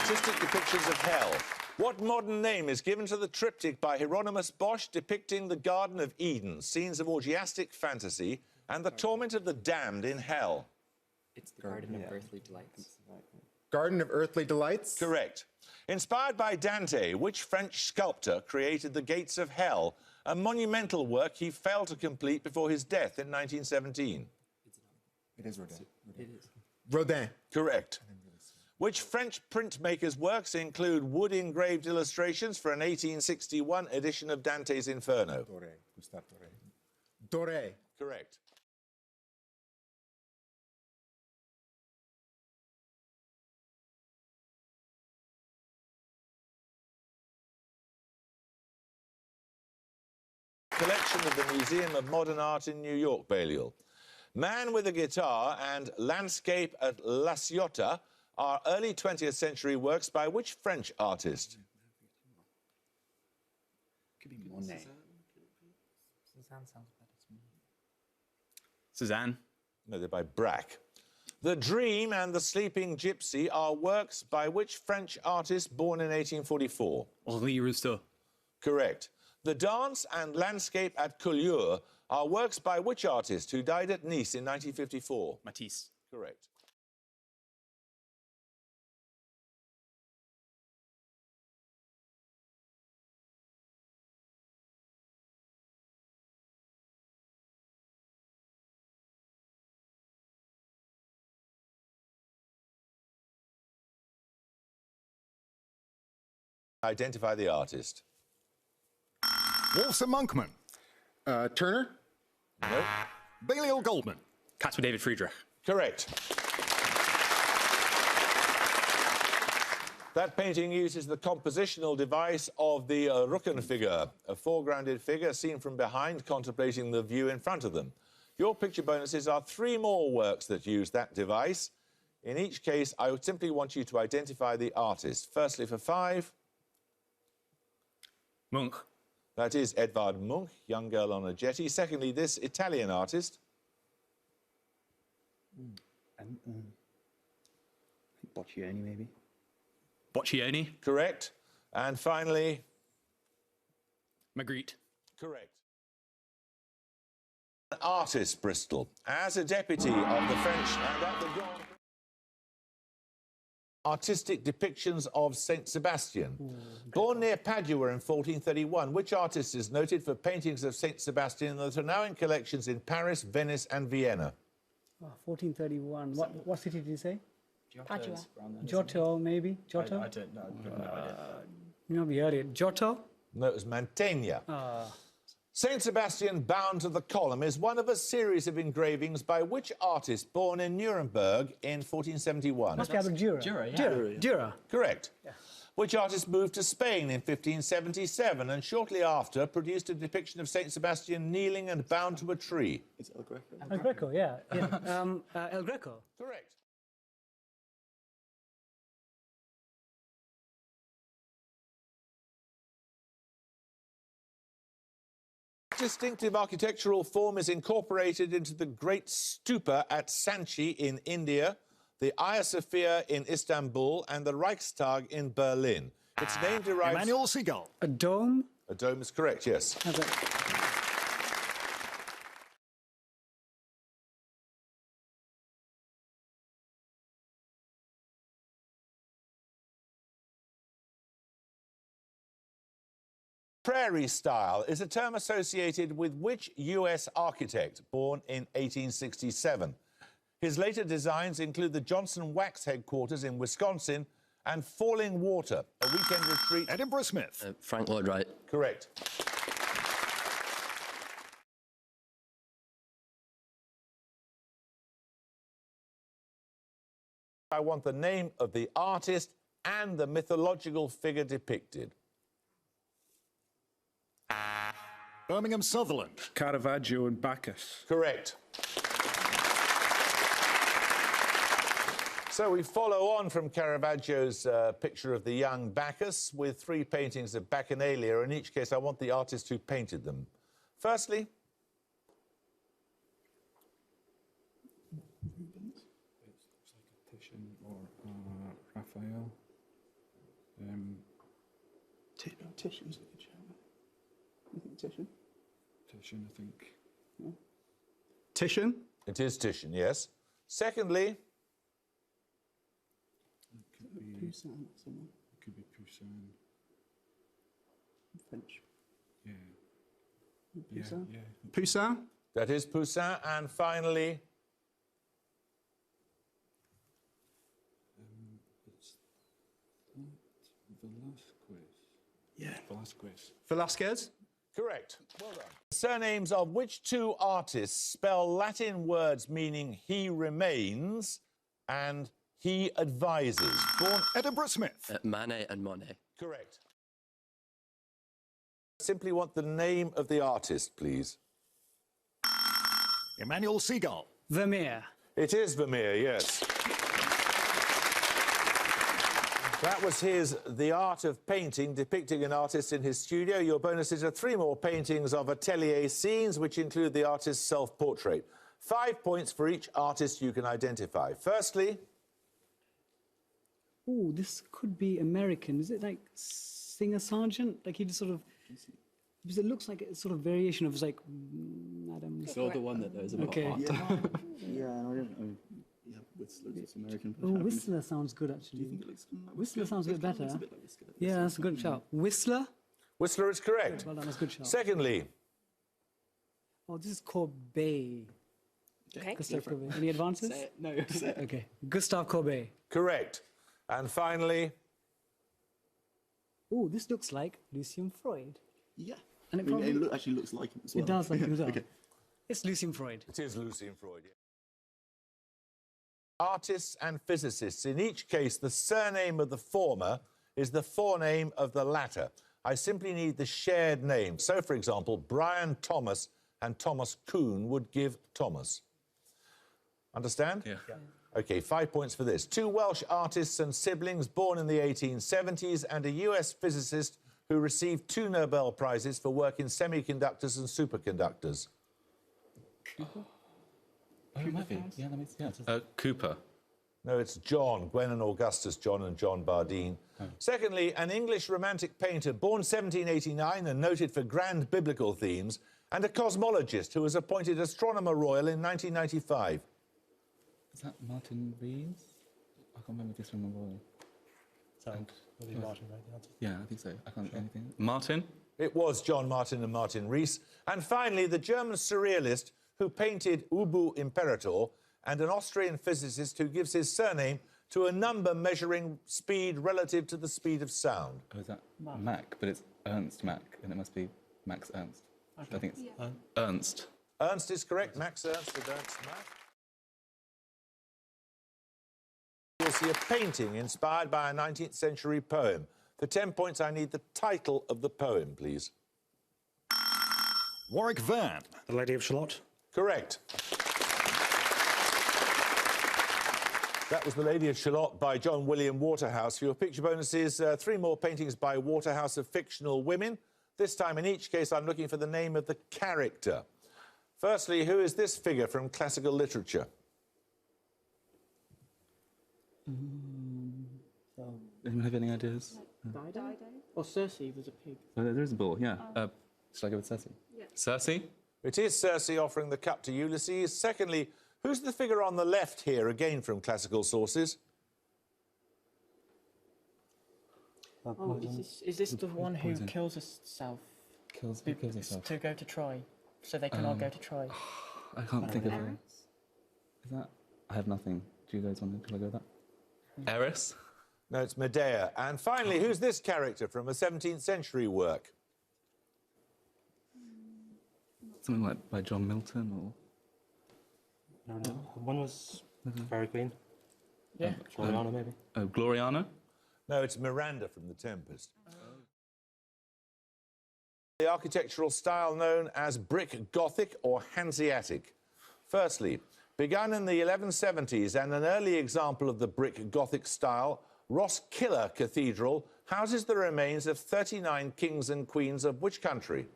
artistic depictions of hell. What modern name is given to the triptych by Hieronymus Bosch depicting the Garden of Eden, scenes of orgiastic fantasy, and the torment of the damned in hell? It's the Garden of Earthly Delights. Garden of Earthly Delights? Correct. Inspired by Dante, which French sculptor created the Gates of Hell, a monumental work he failed to complete before his death in 1917? It is Rodin. It is. Rodin. Correct. Which French printmaker's works include wood-engraved illustrations for an 1861 edition of Dante's Inferno? Doré. Gustave Doré. Doré. Correct. Collection of the Museum of Modern Art in New York, Balliol. Man with a Guitar and Landscape at La Ciotat are early 20th century works by which French artist? Could be Monet. Suzanne sounds better to me. Cézanne. No, they're by Braque. The Dream and The Sleeping Gypsy are works by which French artist born in 1844? Henri Rousseau. Correct. The Dance and Landscape at Collioure are works by which artist who died at Nice in 1954? Matisse. Correct. Identify the artist. Walter Monkman. Turner? No. Balliol Goldman. Caspar David Friedrich. Correct. That painting uses the compositional device of the Rücken figure, a foregrounded figure seen from behind contemplating the view in front of them. Your picture bonuses are 3 more works that use that device. In each case, I would simply want you to identify the artist. Firstly, for 5... Munch. That is Edvard Munch, Young Girl on a Jetty. Secondly, this Italian artist. I think Boccioni, maybe. Boccioni. Correct. And finally... Magritte. Correct. An artist, Bristol. As a deputy of the French and at the Grand... Artistic depictions of Saint Sebastian. Born near Padua in 1431, which artist is noted for paintings of Saint Sebastian that are now in collections in Paris, Venice and Vienna? Oh, 1431. What city did you say? Padua. Giotto, maybe? Giotto? I don't know. I have no idea. Nobody heard it. Giotto? No, it was Mantegna. Saint Sebastian bound to the column is one of a series of engravings by which artist born in Nuremberg in 1471? Must be Albert Dürer. Dürer, yeah. Dürer. Correct. Yeah. Which artist moved to Spain in 1577 and shortly after produced a depiction of Saint Sebastian kneeling and bound to a tree? It's El Greco. El Greco, yeah. El Greco. Correct. Distinctive architectural form is incorporated into the Great Stupa at Sanchi in India, the Hagia Sophia in Istanbul, and the Reichstag in Berlin. Its name derives... Emmanuel Seagull. A dome? A dome is correct, yes. Prairie style is a term associated with which US architect born in 1867? His later designs include the Johnson Wax headquarters in Wisconsin and Falling Water, a weekend retreat... Edinburgh Smith. Frank Lloyd Wright. Correct. I want the name of the artist and the mythological figure depicted. Birmingham Sutherland. Caravaggio and Bacchus. Correct. So we follow on from Caravaggio's picture of the young Bacchus with 3 paintings of Bacchanalia. In each case, I want the artist who painted them. Firstly... It's like a Titian or Raphael. Titian's a good shout. You think Titian? Titian, I think. Titian? It is Titian, yes. Secondly, Poussin, someone. Could be Poussin. French. Yeah. Poussin? Yeah. Poussin? that is Poussin. And finally, It's Velasquez. Yeah. Velasquez. Velasquez? correct. Well done. Surnames of which two artists spell Latin words meaning he remains and he advises? Born Edinburgh Smith. Manet and Monet. correct. Simply want the name of the artist, please. Emmanuel Seagull. Vermeer. It is Vermeer, yes. That was his The Art of Painting, depicting an artist in his studio. Your bonuses are 3 more paintings of atelier scenes, which include the artist's self-portrait. 5 points for each artist you can identify. Firstly, Oh, this could be American. Is it like Singer Sargent? Like he just sort of. Because it looks like a sort of variation of like Madam. You're the one that knows about Okay. art. Yeah, and I don't. Yeah, Whistler's it's American. Oh, Whistler sounds good actually. It looks like Whistler sounds a bit better. Looks a bit like Whistler. Yeah, that's a good shout. Whistler? Whistler is correct. Well done, that's a good shout. Secondly, Oh, this is Courbet. Okay. Gustav Courbet. Any advances? Say it. No, say it. Okay. Gustav Courbet. correct. And finally, Oh, this looks like Lucian Freud. Yeah. And it I mean, probably- actually looks like him as well. It does like him as well. Okay. It's Lucian Freud. it is Lucian Freud. Yeah. Artists and physicists. In each case, the surname of the former is the forename of the latter. I simply need the shared name. So, for example, Brian Thomas and Thomas Kuhn would give Thomas. Understand? Yeah. OK, 5 points for this. 2 Welsh artists and siblings born in the 1870s and a US physicist who received 2 Nobel Prizes for work in semiconductors and superconductors. Oh, it might be. Yeah, that makes sense. Cooper. No, it's John, Gwen and Augustus John and John Bardeen. Secondly, an English romantic painter born 1789 and noted for grand biblical themes, and a cosmologist who was appointed Astronomer Royal in 1995. Is that Martin Reeves? I can't remember this one. Sound really Martin, right? The answer. Yeah, I think so. I can't anything. Martin? It was John Martin and Martin Rees. And finally, the German surrealist who painted Ubu Imperator, and an Austrian physicist who gives his surname to a number measuring speed relative to the speed of sound. Oh, is that Mac? But it's Ernst Mac, and it must be Max Ernst. I think it's Ernst. Ernst is correct. Max Ernst with Ernst Mach. You'll see a painting inspired by a 19th century poem. For 10 points, I need the title of the poem, please. Warwick Van. The Lady of Shalott. Correct. That was The Lady of Shalott by John William Waterhouse. For your picture bonuses, 3 more paintings by Waterhouse of fictional women. This time, in each case, I'm looking for the name of the character. Firstly, who is this figure from classical literature? Anyone have any ideas? Dido? Or Circe was a pig. Oh, there is a bull, yeah. Should I go with Cersei? Cersei? It is Circe offering the cup to Ulysses. Secondly, who's the figure on the left here, again from classical sources? Oh, is this the one who kills herself Kills herself. to go to Troy? So they can all go to Troy. I can't think of it. Is that? I have nothing. Do you guys want to go with that? Eris? No, it's Medea. And finally, who's this character from a 17th century work? Something like by John Milton or. No. One was Fairy Queen. Yeah. Gloriana, maybe. Oh, Gloriana? No, it's Miranda from The Tempest. The architectural style known as brick Gothic or Hanseatic. Firstly, begun in the 1170s and an early example of the brick Gothic style, Roskilde Cathedral houses the remains of 39 kings and queens of which country?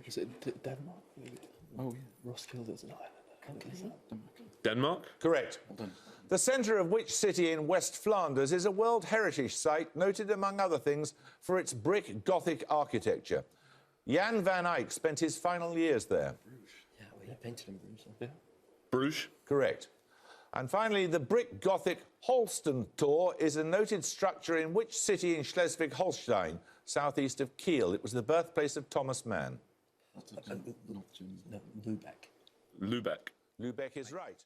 Is it Denmark? Maybe. Oh, yeah. Roskilde is an island. Denmark. Denmark? Correct. The centre of which city in West Flanders is a World Heritage Site noted, among other things, for its brick Gothic architecture? Jan van Eyck spent his final years there. Yeah, well, he painted in Bruges. Bruges? Correct. And finally, the brick Gothic Holsten Tor is a noted structure in which city in Schleswig-Holstein, southeast of Kiel? It was the birthplace of Thomas Mann. No, Lubeck. Lubeck. Lubeck is right.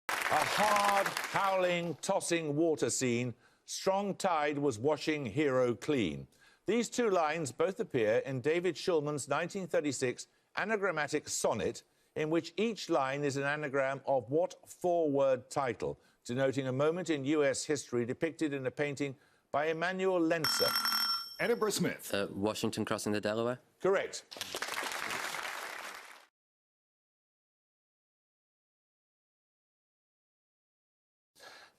A hard, howling, tossing water scene. Strong tide was washing hero clean. These two lines both appear in David Shulman's 1936 anagrammatic sonnet, in which each line is an anagram of what four-word title, denoting a moment in US history depicted in a painting by Emanuel Lenzer. Edinburgh Smith. Washington crossing the Delaware. Correct.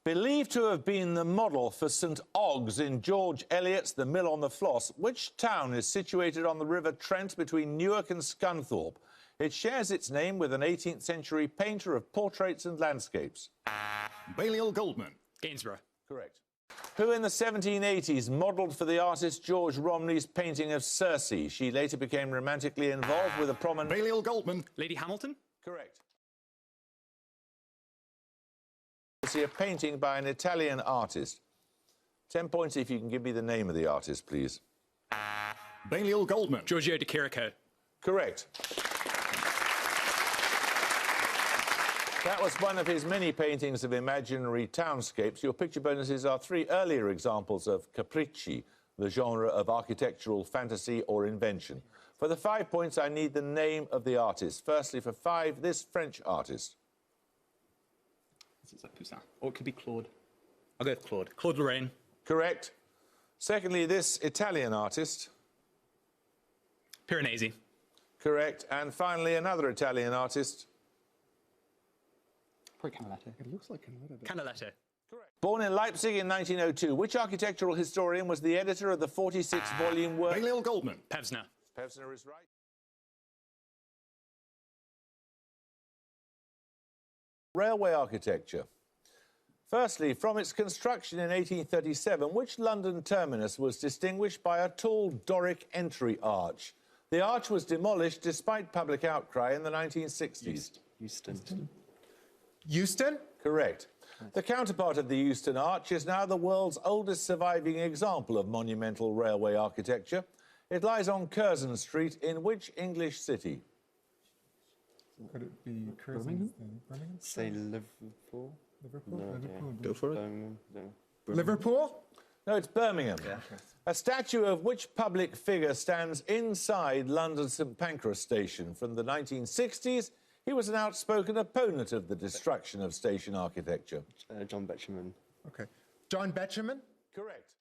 Believed to have been the model for St Oggs in George Eliot's The Mill on the Floss, which town is situated on the River Trent between Newark and Scunthorpe? It shares its name with an 18th century painter of portraits and landscapes. Balliol Goldman. Gainsborough. Correct. Who in the 1780s modelled for the artist George Romney's painting of Circe? She later became romantically involved with a prominent... Balliol Goldman. Lady Hamilton. Correct. See a painting by an Italian artist. 10 points if you can give me the name of the artist, please. Balliol Goldman. Giorgio de Chirico. Correct. That was one of his many paintings of imaginary townscapes. Your picture bonuses are 3 earlier examples of capricci, the genre of architectural fantasy or invention. For the 5 points, I need the name of the artist. Firstly, for 5, this French artist. It's like Poussin. Or it could be Claude. I'll go with Claude. Claude Lorraine. Correct. Secondly, this Italian artist. Piranesi. Correct. And finally, another Italian artist. Probably Canaletto. It looks like Canada. Canaletto. Correct. Born in Leipzig in 1902, which architectural historian was the editor of the 46-volume work? Balliol Goldman. Pevsner. Pevsner is right. Railway architecture. Firstly, from its construction in 1837, which London terminus was distinguished by a tall Doric entry arch? The arch was demolished despite public outcry in the 1960s. Euston. Euston? Correct. The counterpart of the Euston Arch is now the world's oldest surviving example of monumental railway architecture. It lies on Curzon Street in which English city? Could it be Curzon? Birmingham? Say Liverpool. Liverpool? No, Liverpool? Go for it. No. Liverpool? No, it's Birmingham. Yeah. A statue of which public figure stands inside London St Pancras Station? From the 1960s, he was an outspoken opponent of the destruction of station architecture. John Betjeman. Okay. John Betjeman? Correct.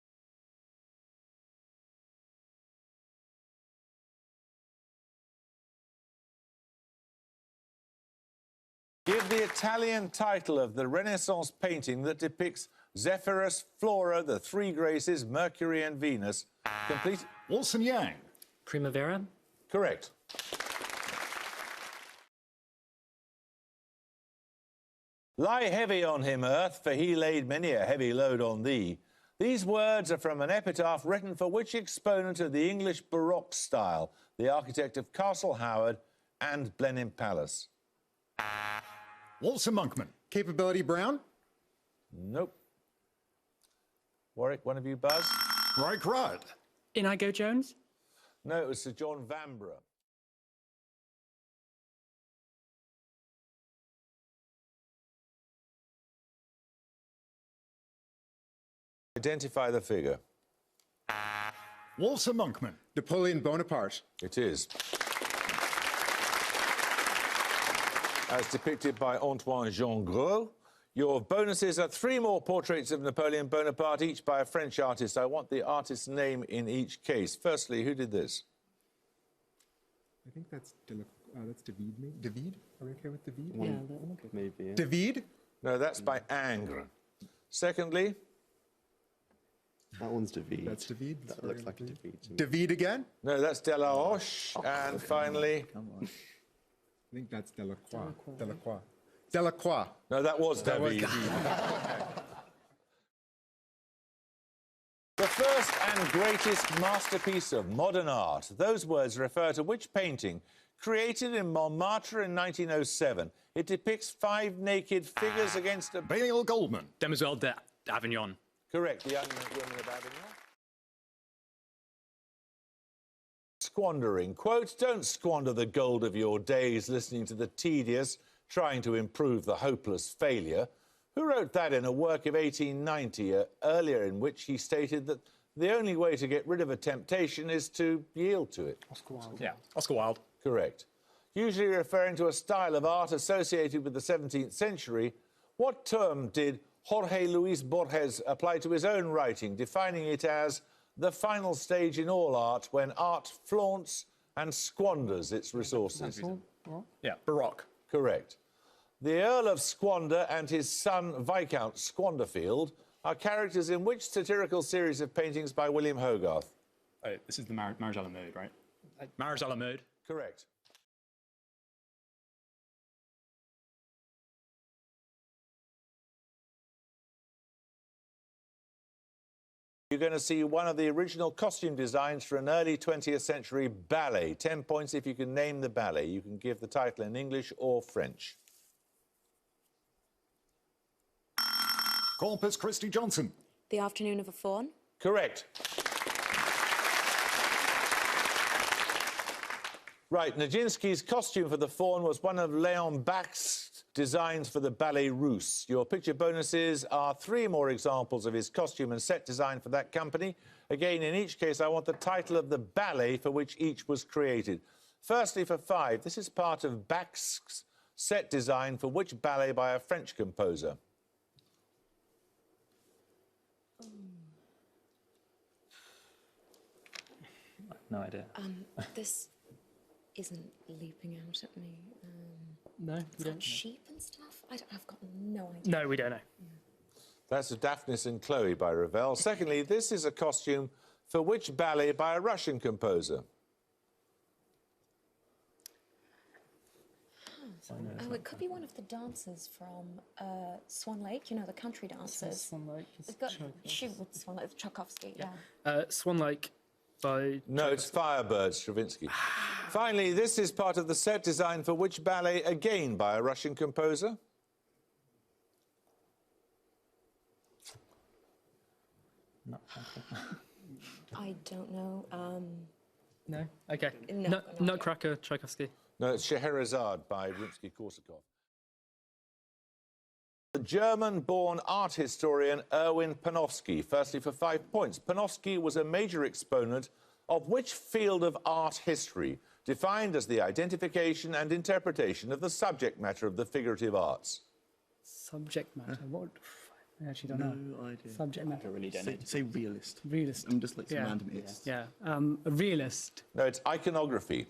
Give the Italian title of the Renaissance painting that depicts Zephyrus, Flora, the Three Graces, Mercury and Venus. Complete. Wilson Yang. Primavera. Correct. Lie heavy on him, earth, for he laid many a heavy load on thee. These words are from an epitaph written for which exponent of the English Baroque style, the architect of Castle Howard and Blenheim Palace? Walter Monkman. Capability Brown? Nope. Warwick, one of you buzz? Reich Rudd. Inigo Jones? No, it was Sir John Vanbrugh. Identify the figure. Walter Monkman. Napoleon Bonaparte. It is. As depicted by Antoine Jean Gros. Your bonuses are 3 more portraits of Napoleon Bonaparte, each by a French artist. I want the artist's name in each case. Firstly, who did this? I think that's David. David? Are we okay with David? Yeah, I'm okay. Maybe. Yeah. David? No, that's by Ingres. Secondly, That one's David. That's David. That Sorry, looks like a David. to me. David again? No, that's De La Roche. And finally, I think that's Delacroix. Delacroix. Delacroix. no, that was David. The first and greatest masterpiece of modern art. Those words refer to which painting? Created in Montmartre in 1907. It depicts 5 naked figures against a... Balliol Goldman. Demoiselle d'Avignon. Correct, the young women of Avignon. Squandering. Quote, don't squander the gold of your days listening to the tedious, trying to improve the hopeless failure. Who wrote that in a work of 1890, earlier in which he stated that the only way to get rid of a temptation is to yield to it? Oscar Wilde. Yeah, Oscar Wilde. Correct. Usually referring to a style of art associated with the 17th century, what term did Jorge Luis Borges apply to his own writing, defining it as the final stage in all art when art flaunts and squanders its resources? Yeah, Baroque. Correct. The Earl of Squander and his son Viscount Squanderfield are characters in which satirical series of paintings by William Hogarth? This is the Marriage à la Mode, right? Marriage à la Mode. Correct. You're going to see one of the original costume designs for an early 20th century ballet. 10 points if you can name the ballet. You can give the title in English or French. Corpus Christi Johnson. The Afternoon of a Faun. Correct. Right, Nijinsky's costume for the faun was one of Léon Bach's designs for the Ballet Russe. Your picture bonuses are 3 more examples of his costume and set design for that company. Again, in each case, I want the title of the ballet for which each was created. Firstly, for 5, this is part of Bach's set design for which ballet by a French composer? No idea. This isn't leaping out at me. No, we It's don't. like sheep and stuff. I've got no idea. No, we don't know. That's Daphnis and Chloe by Ravel. Secondly, this is a costume for which ballet by a Russian composer? Oh, it could be one of the dancers from Swan Lake. You know, the country dancers. Swan Lake. It's got shoot with Swan Lake, Tchaikovsky. Yeah. Swan Lake by... No, it's Firebird, Stravinsky. Finally, this is part of the set design for which ballet, again by a Russian composer? I don't know. No? OK. No, no idea. Nutcracker, Tchaikovsky. No, it's Scheherazade by Rimsky-Korsakov. The German-born art historian Erwin Panofsky, firstly for 5 points. Panofsky was a major exponent of which field of art history, defined as the identification and interpretation of the subject matter of the figurative arts? Subject matter. What? I actually don't know. No idea. Subject matter. Really don't know. Say realist. Realist. I'm just like some Yeah. random ist. Yeah. A realist. No, it's iconography.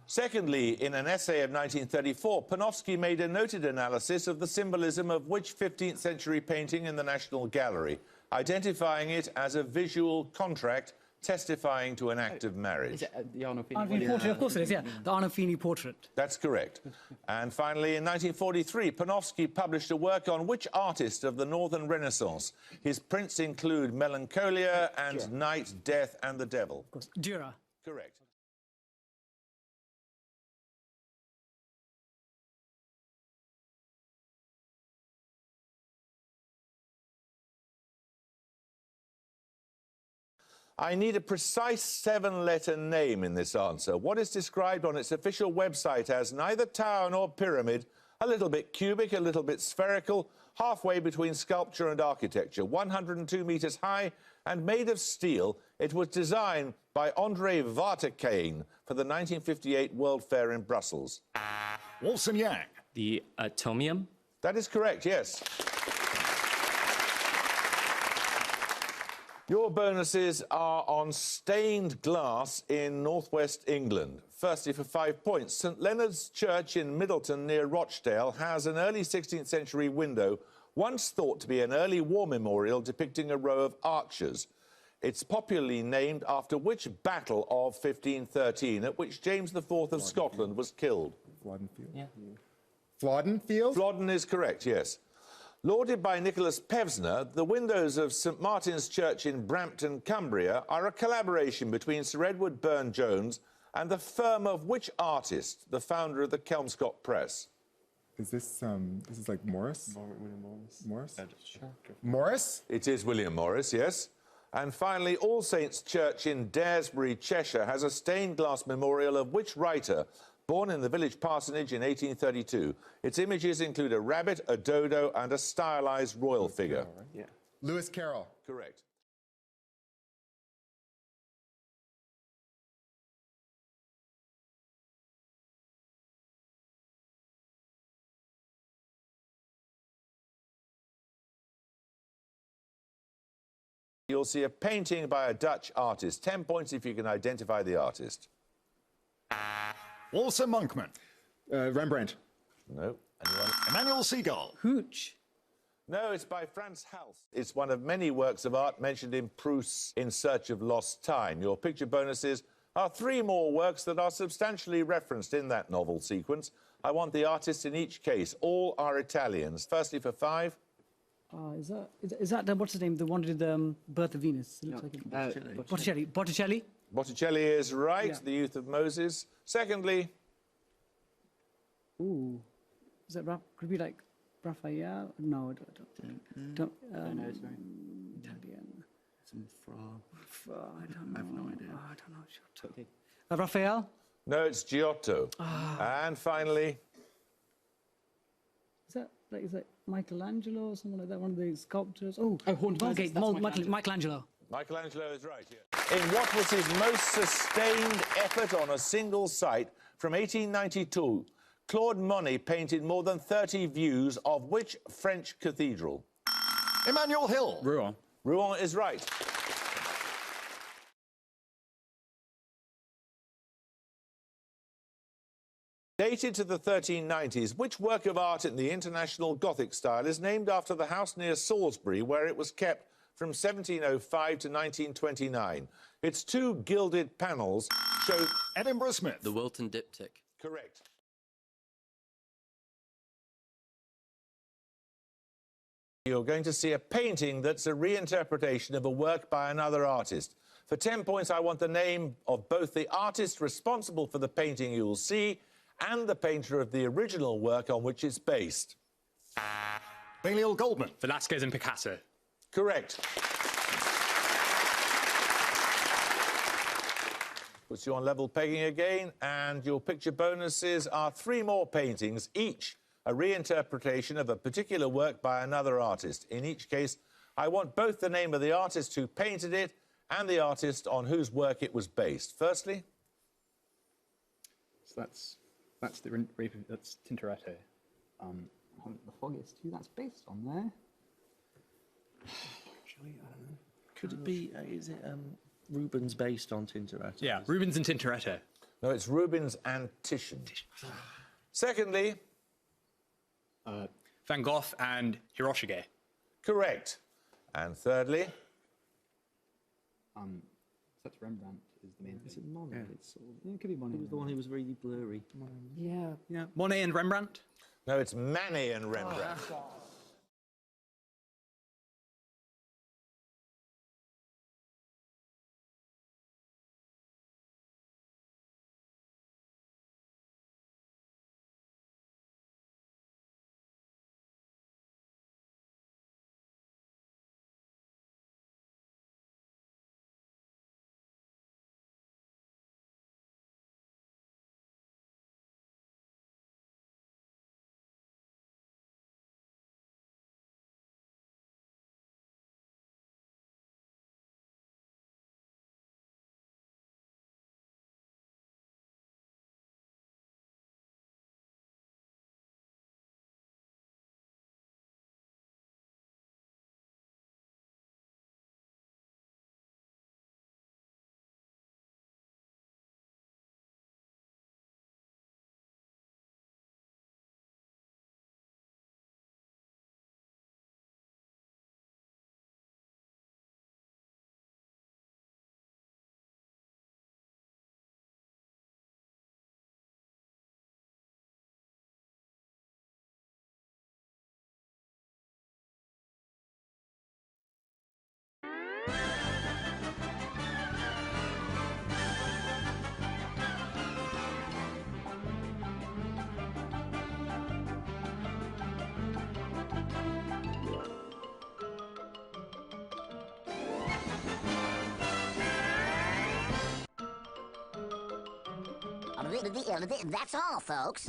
Secondly, in an essay of 1934, Panofsky made a noted analysis of the symbolism of which 15th century painting in the National Gallery, identifying it as a visual contract testifying to an act of marriage. Is it the Arnolfini Arnolfini portrait, of course it is, yeah. The Arnolfini portrait. That's correct. And finally, in 1943, Panofsky published a work on which artist of the Northern Renaissance? His prints include Melancholia and Night, Death and the Devil. Of course. Dürer. Correct. I need a precise 7-letter name in this answer. What is described on its official website as neither tower nor pyramid, a little bit cubic, a little bit spherical, halfway between sculpture and architecture, 102 metres high and made of steel. It was designed by André Waterkane for the 1958 World Fair in Brussels. Wilson Yang. The Atomium. That is correct, yes. Your bonuses are on stained glass in northwest England. Firstly, for 5 points, St Leonard's Church in Middleton near Rochdale has an early 16th century window, once thought to be an early war memorial depicting a row of archers. It's popularly named after which battle of 1513 at which James IV of Scotland was killed? Flodden Field? Yeah. Flodden Field? Flodden is correct, yes. Lauded by Nicholas Pevsner, the windows of St Martin's Church in Brampton, Cumbria, are a collaboration between Sir Edward Burne-Jones and the firm of which artist, the founder of the Kelmscott Press? Is this is like Morris? William Morris. Morris? Sure. Morris? It is William Morris, yes. And finally, All Saints Church in Daresbury, Cheshire, has a stained glass memorial of which writer, born in the village parsonage in 1832. Its images include a rabbit, a dodo, and a stylized royal figure. Carroll, right? Yeah. Lewis Carroll. Correct. You'll see a painting by a Dutch artist. 10 points if you can identify the artist. Walter Monkman. Rembrandt. No. Anyone? Emmanuel Seagull. Hooch. No, it's by Frans Hals. It's one of many works of art mentioned in Proust's In Search of Lost Time. Your picture bonuses are 3 more works that are substantially referenced in that novel sequence. I want the artists in each case. All are Italians. Firstly, for 5. Is that what's his name? The one who did Birth of Venus. It looks like it. Botticelli. Botticelli. Botticelli is right. Yeah. The Youth of Moses. Secondly, Ooh. Is that could it be like Raphael? No, I don't. know, sorry. Italian. Some fra. I don't know. I have no idea. Oh, I don't know. Giotto. Raphael. no, it's Giotto. And finally, Is that Michelangelo or someone like that? One of the sculptors. Oh, Horned Vulgate. Moses, that's Michelangelo. Michelangelo is right here. In what was his most sustained effort on a single site from 1892, Claude Monet painted more than 30 views of which French cathedral? Emmanuel Hill. Rouen. Rouen is right. Dated to the 1390s, which work of art in the International Gothic style is named after the house near Salisbury where it was kept from 1705 to 1929? Its 2 gilded panels show... Edinburgh Smith. The Wilton Diptych. Correct. You're going to see a painting that's a reinterpretation of a work by another artist. For 10 points, I want the name of both the artist responsible for the painting you'll see and the painter of the original work on which it's based. Balliol Goldman. Velasquez and Picasso. Correct. Puts you on level pegging again, and your picture bonuses are 3 more paintings, each a reinterpretation of a particular work by another artist. In each case, I want both the name of the artist who painted it and the artist on whose work it was based. Firstly, So that's Tintoretto. The Foggiest, who that's based on there? Actually, I don't know. Could it be, is it Rubens based on Tintoretto? Yeah, Rubens and Tintoretto. no, it's Rubens and Titian. Secondly, Van Gogh and Hiroshige. correct. And thirdly, That's Rembrandt is the main Is thing. it Monet? It's sort of, Yeah, it could be Monet. it was the one who was really blurry. Yeah. Yeah, Monet and Rembrandt. no, it's Manet and Rembrandt. That's all, folks.